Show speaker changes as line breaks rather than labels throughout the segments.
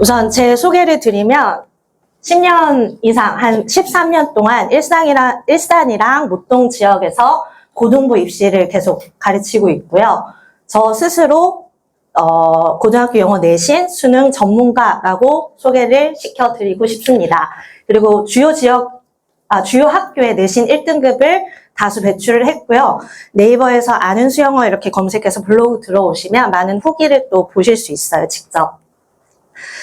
우선 제 소개를 드리면 10년 이상, 한 13년 동안 일산이랑 목동 지역에서 고등부 입시를 계속 가르치고 있고요. 저 스스로 고등학교 영어 내신 수능 전문가라고 소개를 시켜드리고 싶습니다. 그리고 주요 학교의 내신 1등급을 다수 배출을 했고요. 네이버에서 아는 수영어 이렇게 검색해서 블로그 들어오시면 많은 후기를 또 보실 수 있어요, 직접.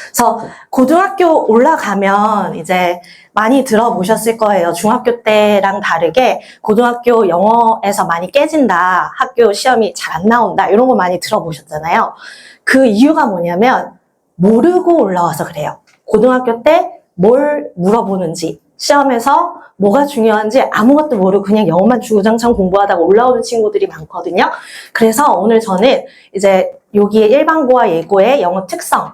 그래서 고등학교 올라가면 이제 많이 들어보셨을 거예요. 중학교 때랑 다르게 고등학교 영어에서 많이 깨진다, 학교 시험이 잘 안 나온다, 이런 거 많이 들어보셨잖아요. 그 이유가 뭐냐면 모르고 올라와서 그래요. 고등학교 때 뭘 물어보는지, 시험에서 뭐가 중요한지 아무것도 모르고 그냥 영어만 주구장창 공부하다가 올라오는 친구들이 많거든요. 그래서 오늘 저는 이제 여기에 일반고와 예고의 영어 특성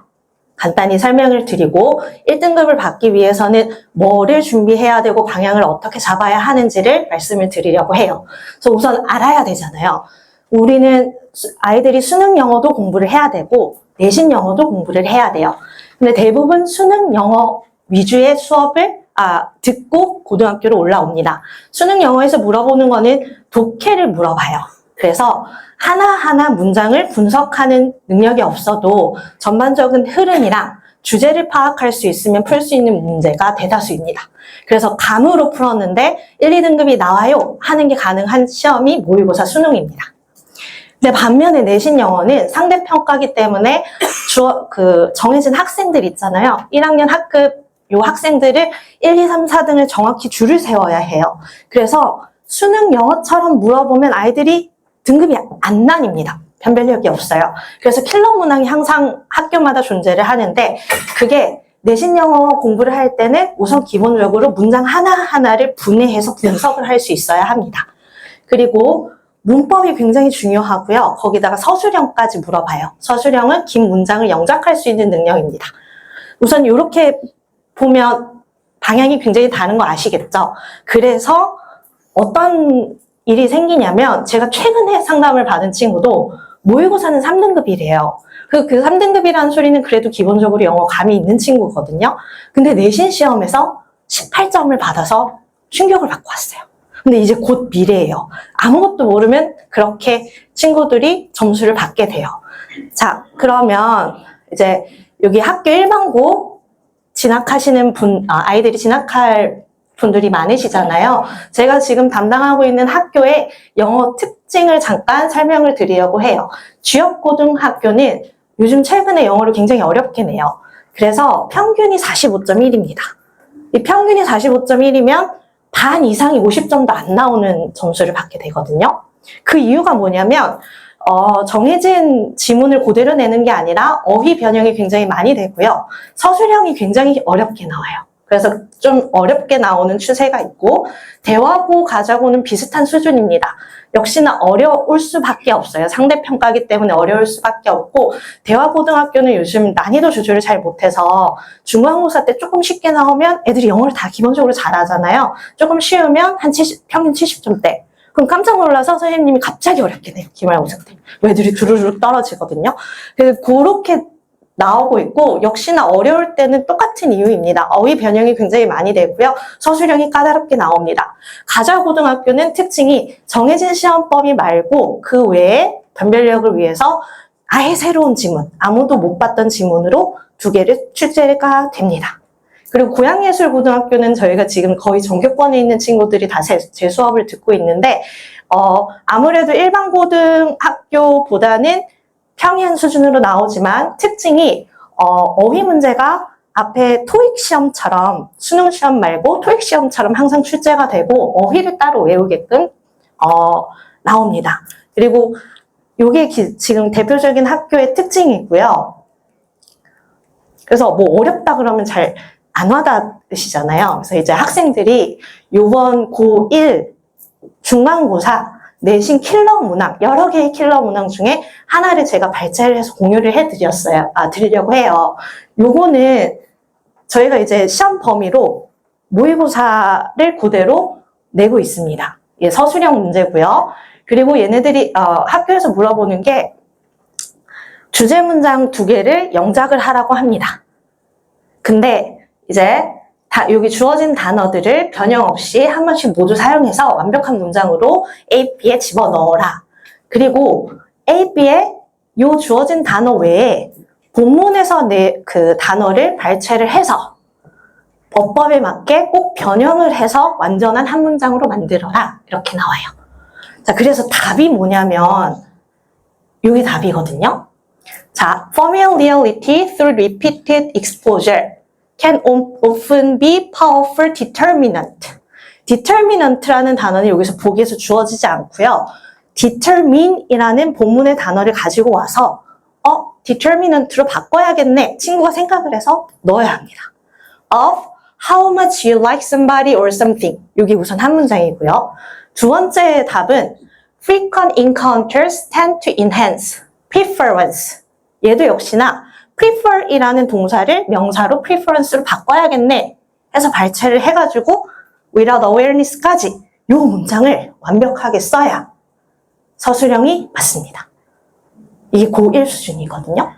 간단히 설명을 드리고 1등급을 받기 위해서는 뭐를 준비해야 되고 방향을 어떻게 잡아야 하는지를 말씀을 드리려고 해요. 그래서 우선 알아야 되잖아요. 우리는 아이들이 수능 영어도 공부를 해야 되고 내신 영어도 공부를 해야 돼요. 근데 대부분 수능 영어 위주의 수업을 듣고 고등학교로 올라옵니다. 수능 영어에서 물어보는 거는 독해를 물어봐요. 그래서 하나하나 문장을 분석하는 능력이 없어도 전반적인 흐름이랑 주제를 파악할 수 있으면 풀 수 있는 문제가 대다수입니다. 그래서 감으로 풀었는데 1, 2등급이 나와요 하는 게 가능한 시험이 모의고사 수능입니다. 근데 반면에 내신 영어는 상대평가기 때문에 정해진 학생들 있잖아요. 1학년 학급 요 학생들을 1, 2, 3, 4등을 정확히 줄을 세워야 해요. 그래서 수능 영어처럼 물어보면 아이들이 등급이 안 나뉩니다. 변별력이 없어요. 그래서 킬러 문항이 항상 학교마다 존재를 하는데 그게 내신 영어 공부를 할 때는 우선 기본적으로 문장 하나하나를 분해해서 분석을 할 수 있어야 합니다. 그리고 문법이 굉장히 중요하고요. 거기다가 서술형까지 물어봐요. 서술형은 긴 문장을 영작할 수 있는 능력입니다. 우선 이렇게 보면 방향이 굉장히 다른 거 아시겠죠? 그래서 어떤 일이 생기냐면 제가 최근에 상담을 받은 친구도 모의고사는 3등급이래요. 그 3등급이라는 소리는 그래도 기본적으로 영어 감이 있는 친구거든요. 근데 내신 시험에서 18점을 받아서 충격을 받고 왔어요. 근데 이제 곧 미래예요. 아무것도 모르면 그렇게 친구들이 점수를 받게 돼요. 자, 그러면 이제 여기 학교 일반고 진학하시는 아이들이 진학할 분들이 많으시잖아요. 제가 지금 담당하고 있는 학교의 영어 특징을 잠깐 설명을 드리려고 해요. 주역고등학교는 요즘 최근에 영어를 굉장히 어렵게 내요. 그래서 평균이 45.1입니다. 이 평균이 45.1이면 반 이상이 50점도 안 나오는 점수를 받게 되거든요. 그 이유가 뭐냐면 정해진 지문을 그대로 내는 게 아니라 어휘 변형이 굉장히 많이 되고요. 서술형이 굉장히 어렵게 나와요. 그래서 좀 어렵게 나오는 추세가 있고 대화고 가자고는 비슷한 수준입니다. 역시나 어려울 수밖에 없어요. 상대평가이기 때문에 어려울 수밖에 없고 대화고등학교는 요즘 난이도 조절을 잘 못해서 중간고사 때 조금 쉽게 나오면 애들이 영어를 다 기본적으로 잘하잖아요. 조금 쉬우면 한 평균 70점대. 그럼 깜짝 놀라서 선생님이 갑자기 어렵게 내요. 기말고사 때. 애들이 주르륵 떨어지거든요. 그래서 그렇게 나오고 있고 역시나 어려울 때는 똑같은 이유입니다. 어휘 변형이 굉장히 많이 되고요. 서술형이 까다롭게 나옵니다. 가자고등학교는 특징이 정해진 시험범위 말고 그 외에 변별력을 위해서 아예 새로운 지문, 아무도 못 봤던 지문으로 2개를 출제가 됩니다. 그리고 고양예술고등학교는 저희가 지금 거의 전교권에 있는 친구들이 다 제 수업을 듣고 있는데 아무래도 일반 고등학교보다는 평이한 수준으로 나오지만 특징이 어휘 문제가 앞에 토익 시험처럼 수능 시험 말고 토익 시험처럼 항상 출제가 되고 어휘를 따로 외우게끔 나옵니다. 그리고 이게 지금 대표적인 학교의 특징이고요. 그래서 뭐 어렵다 그러면 잘 안 와닿으시잖아요. 그래서 이제 학생들이 이번 고1 중간고사 내신 킬러 문항, 여러 개의 킬러 문항 중에 하나를 제가 발제를 해서 공유를 드리려고 해요. 요거는 저희가 이제 시험 범위로 모의고사를 그대로 내고 있습니다. 예, 서술형 문제고요. 그리고 얘네들이 학교에서 물어보는 게 주제 문장 2개를 영작을 하라고 합니다. 근데 이제 여기 주어진 단어들을 변형 없이 한 번씩 모두 사용해서 완벽한 문장으로 A, B에 집어넣어라. 그리고 A, B에 요 주어진 단어 외에 본문에서 그 단어를 발췌를 해서 어법에 맞게 꼭 변형을 해서 완전한 한 문장으로 만들어라. 이렇게 나와요. 자, 그래서 답이 뭐냐면 이게 답이거든요. 자, familiarity through repeated exposure can often be powerful determinant. determinant라는 단어는 여기서 보기에서 주어지지 않고요. determine이라는 본문의 단어를 가지고 와서 determinant로 바꿔야겠네. 친구가 생각을 해서 넣어야 합니다. of how much you like somebody or something. 여기 우선 한 문장이고요. 두 번째 답은 frequent encounters tend to enhance preference. 얘도 역시나 prefer이라는 동사를 명사로 preference로 바꿔야겠네 해서 발췌를 해가지고 without awareness까지 이 문장을 완벽하게 써야 서술형이 맞습니다. 이게 고1 수준이거든요.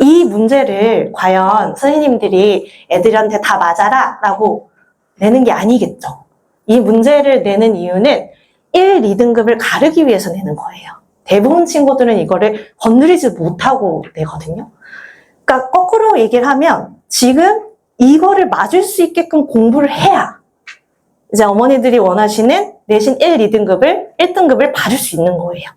이 문제를 과연 선생님들이 애들한테 다 맞아라 라고 내는 게 아니겠죠. 이 문제를 내는 이유는 1, 2등급을 가르기 위해서 내는 거예요. 대부분 친구들은 이거를 건드리지 못하고 내거든요. 그러니까 거꾸로 얘기를 하면 지금 이거를 맞을 수 있게끔 공부를 해야 이제 어머니들이 원하시는 내신 1, 2등급을 1등급을 받을 수 있는 거예요.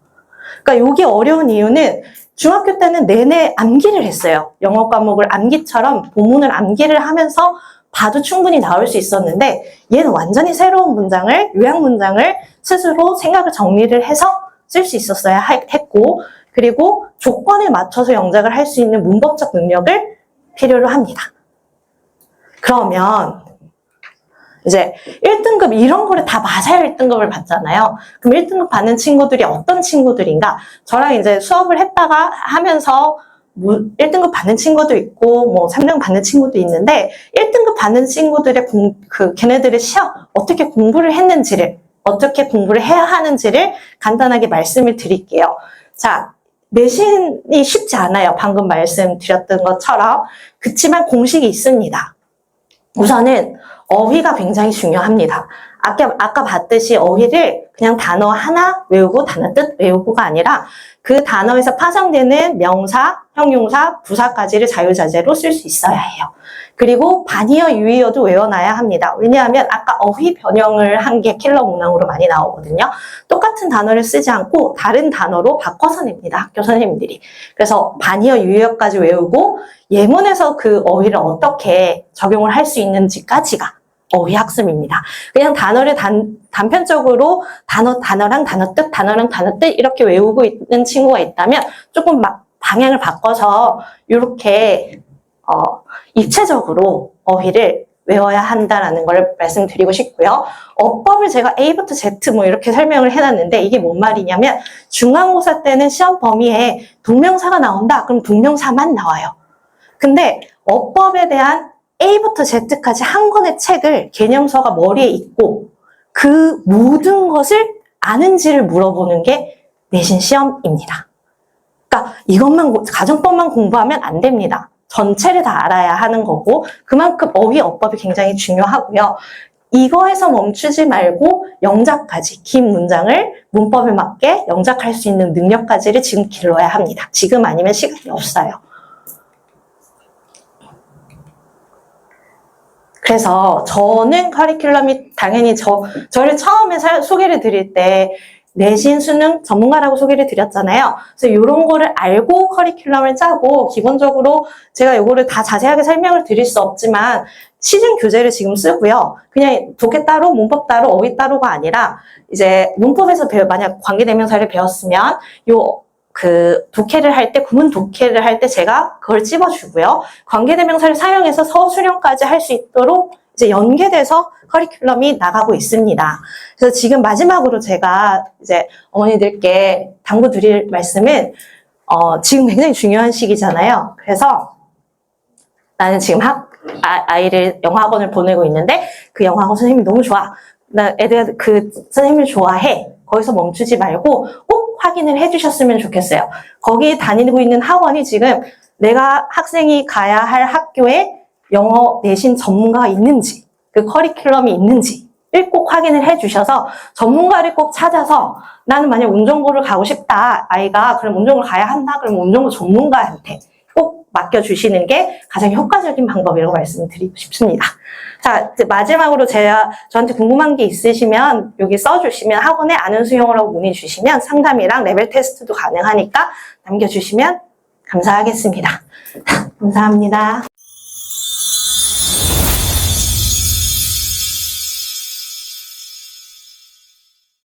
그러니까 이게 어려운 이유는 중학교 때는 내내 암기를 했어요. 영어 과목을 암기처럼 본문을 암기를 하면서 봐도 충분히 나올 수 있었는데 얘는 완전히 새로운 문장을, 요약 문장을 스스로 생각을 정리를 해서 쓸 수 있었어야 했고 그리고 조건에 맞춰서 영작을 할 수 있는 문법적 능력을 필요로 합니다. 그러면 이제 1등급 이런 거를 다 맞아야 1등급을 받잖아요. 그럼 1등급 받는 친구들이 어떤 친구들인가? 저랑 이제 수업을 했다가 하면서 1등급 받는 친구도 있고 3등급 받는 친구도 있는데 1등급 받는 친구들의 걔네들의 시험 어떻게 공부를 했는지를 어떻게 공부를 해야 하는지를 간단하게 말씀을 드릴게요. 자, 내신이 쉽지 않아요. 방금 말씀드렸던 것처럼. 그치만 공식이 있습니다. 우선은 어휘가 굉장히 중요합니다. 아까 봤듯이 어휘를 그냥 단어 하나 외우고 단어 뜻 외우고가 아니라 그 단어에서 파생되는 명사, 형용사, 부사까지를 자유자재로 쓸 수 있어야 해요. 그리고 반의어, 유의어도 외워놔야 합니다. 왜냐하면 아까 어휘 변형을 한 게 킬러 문항으로 많이 나오거든요. 똑같은 단어를 쓰지 않고 다른 단어로 바꿔서 냅니다. 학교 선생님들이. 그래서 반의어, 유의어까지 외우고 예문에서 그 어휘를 어떻게 적용을 할 수 있는지까지가 어휘 학습입니다. 그냥 단어를 단편적으로 단어랑 단어 뜻 이렇게 외우고 있는 친구가 있다면 조금 방향을 바꿔서 이렇게 입체적으로 어휘를 외워야 한다라는 걸 말씀드리고 싶고요. 어법을 제가 A부터 Z 이렇게 설명을 해놨는데 이게 뭔 말이냐면 중간고사 때는 시험 범위에 동명사가 나온다. 그럼 동명사만 나와요. 근데 어법에 대한 A부터 Z까지 한 권의 책을 개념서가 머리에 있고 그 모든 것을 아는지를 물어보는 게 내신 시험입니다. 그러니까 이것만 가정법만 공부하면 안 됩니다. 전체를 다 알아야 하는 거고 그만큼 어휘 어법이 굉장히 중요하고요. 이거에서 멈추지 말고 영작까지 긴 문장을 문법에 맞게 영작할 수 있는 능력까지를 지금 길러야 합니다. 지금 아니면 시간이 없어요. 그래서 저는 커리큘럼이 당연히 저를 처음에 소개를 드릴 때 내신 수능 전문가라고 소개를 드렸잖아요. 그래서 이런 거를 알고 커리큘럼을 짜고 기본적으로 제가 이거를 다 자세하게 설명을 드릴 수 없지만 시중 교재를 지금 쓰고요. 그냥 독해 따로, 문법 따로, 어휘 따로가 아니라 이제 문법에서 만약 관계대명사를 배웠으면 독해를 할 때, 구문 독해를 할 때 제가 그걸 찝어주고요. 관계대명사를 사용해서 서술형까지 할 수 있도록 이제 연계돼서 커리큘럼이 나가고 있습니다. 그래서 지금 마지막으로 제가 이제 어머니들께 당부드릴 말씀은, 지금 굉장히 중요한 시기잖아요. 그래서 나는 지금 아이를 영어학원을 보내고 있는데 그 영어학원 선생님이 너무 좋아. 나 애들 그 선생님을 좋아해. 거기서 멈추지 말고 꼭 확인을 해주셨으면 좋겠어요. 거기 다니고 있는 학원이 지금 내가 학생이 가야 할 학교에 영어 내신 전문가가 있는지, 그 커리큘럼이 있는지를 꼭 확인을 해주셔서 전문가를 꼭 찾아서 나는 만약 운전고를 가고 싶다, 아이가 그럼 운전고를 가야 한다, 그러면 운전고 전문가한테 꼭 맡겨주시는 게 가장 효과적인 방법이라고 말씀드리고 싶습니다. 자, 이제 마지막으로 저한테 궁금한 게 있으시면 여기 써주시면 학원에 아는 수영어라고 문의 주시면 상담이랑 레벨 테스트도 가능하니까 남겨주시면 감사하겠습니다. 감사합니다.